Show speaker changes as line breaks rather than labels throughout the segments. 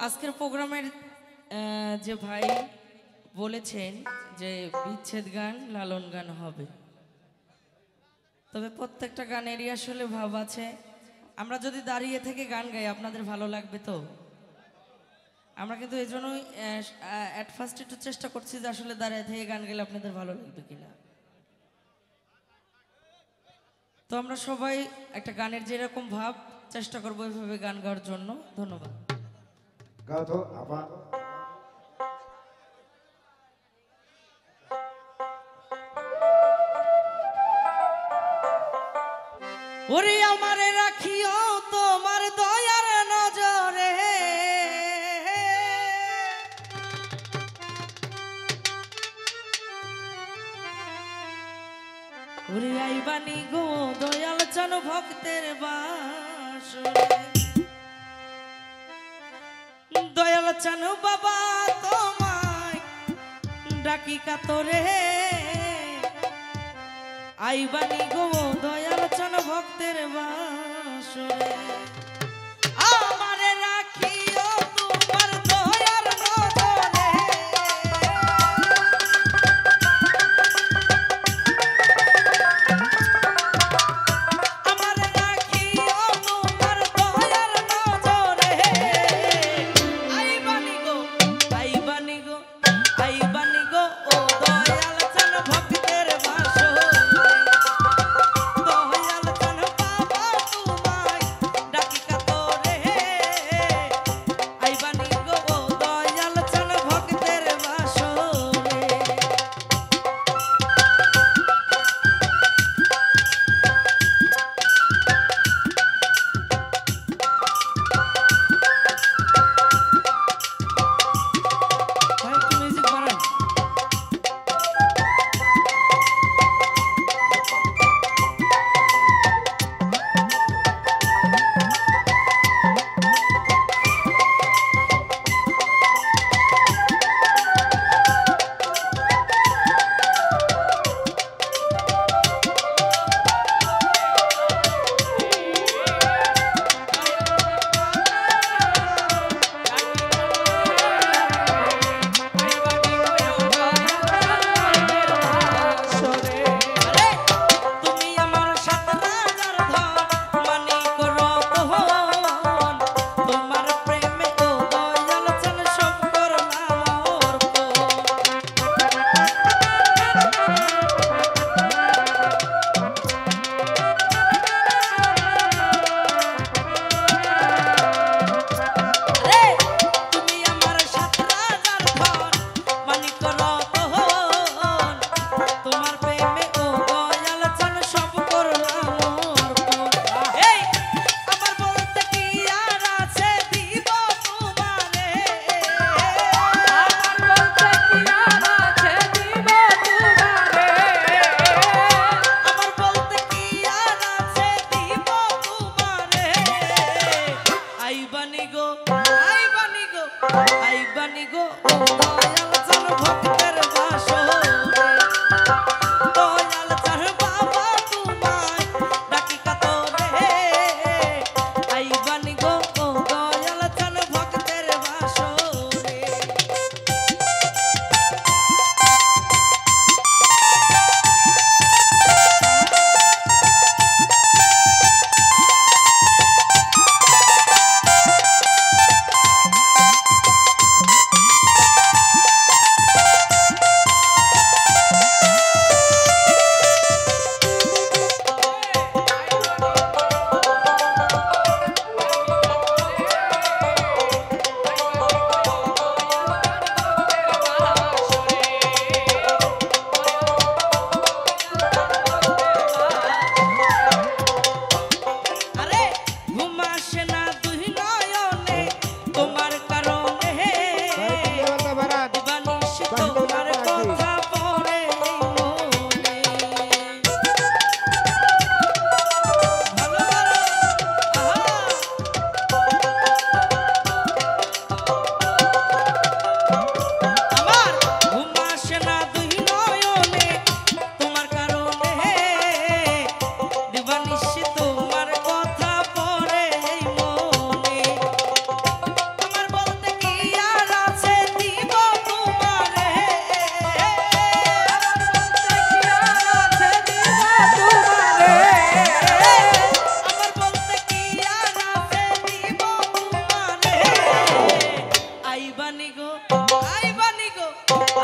আজকের প্রোগ্রামের যে ভাই বলেছেন যে বিচ্ছেদ গান লালন গান হবে, তবে প্রত্যেকটা গানেরই আসলে ভাব আছে। আমরা যদি দাঁড়িয়ে থেকে গান গাই আপনাদের ভালো লাগবে তো? আমরা কিন্তু এই জন্যই অ্যাট ফার্স্ট একটু চেষ্টা করছি যে আসলে দাঁড়িয়ে থেকে গান গেলে আপনাদের ভালো লাগবে কিনা। তো আমরা সবাই একটা গানের যেরকম ভাব চেষ্টা করবো ওইভাবে গান গাওয়ার জন্য। ধন্যবাদ। ওরে আমারে রাখিও তোমার দয়ার নজরে, ওরে আইবানি গো দয়াল চান ভক্তের বাসরে, দয়াল চান বাবা তোমায় ডাকি কাতরে, আইবানি গো দয়াল চান ভক্তের বাসরে, আমারে রাখিও তোমার দয়ার নজরে, আমারে রাখিও তোমার দয়ার নজরে, আইবানি গো আইবানি গো আইবানি গো ও দয়াল চান ভক্তের বাসরে,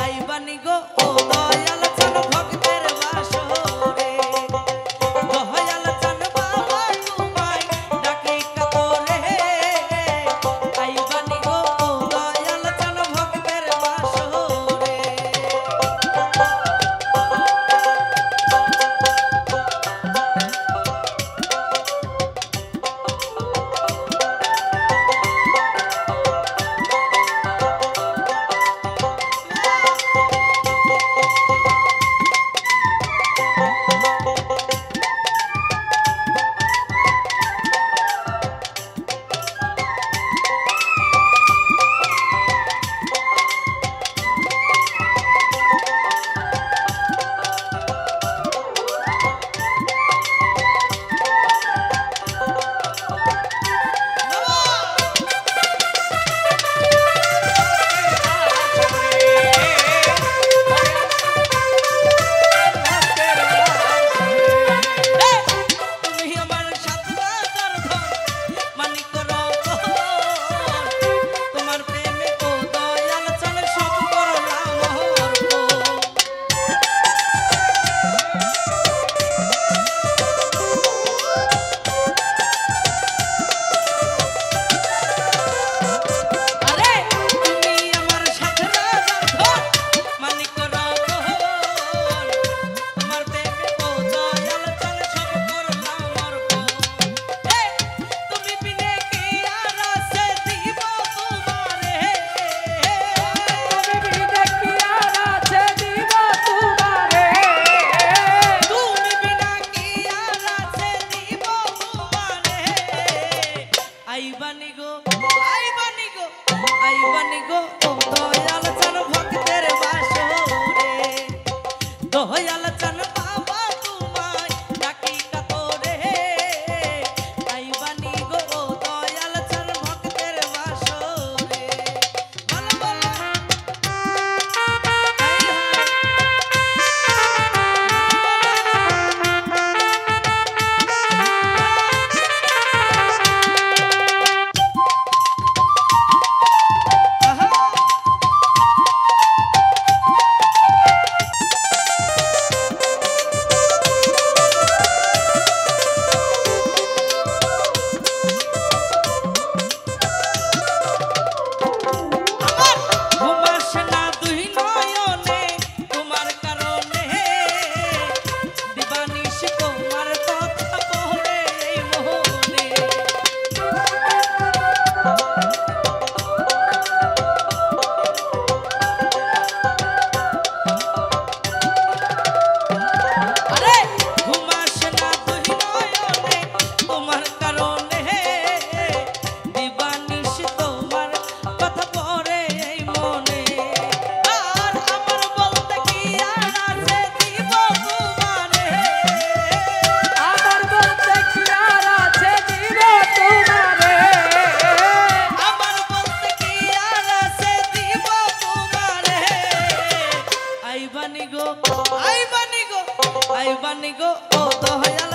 আইবানি গো ও দয়াল চান ভক্তের বাসরে দয়াল চান বাবা তোমায় ডাকি কাতরে আইবানি গো ও দয়াল চান ভক্তের বাসরে আইবানি গো আইবানি গো আইবানি গো ও দয়াল চান ভক্তের বাসরে দয়াল চান বাবা তোমায় ডাকি কাতরে আইবানি গো ও দয়াল চান ভক্তের বাসরে বলো বলো আইবানি গো আইবানি গো ও দয়াল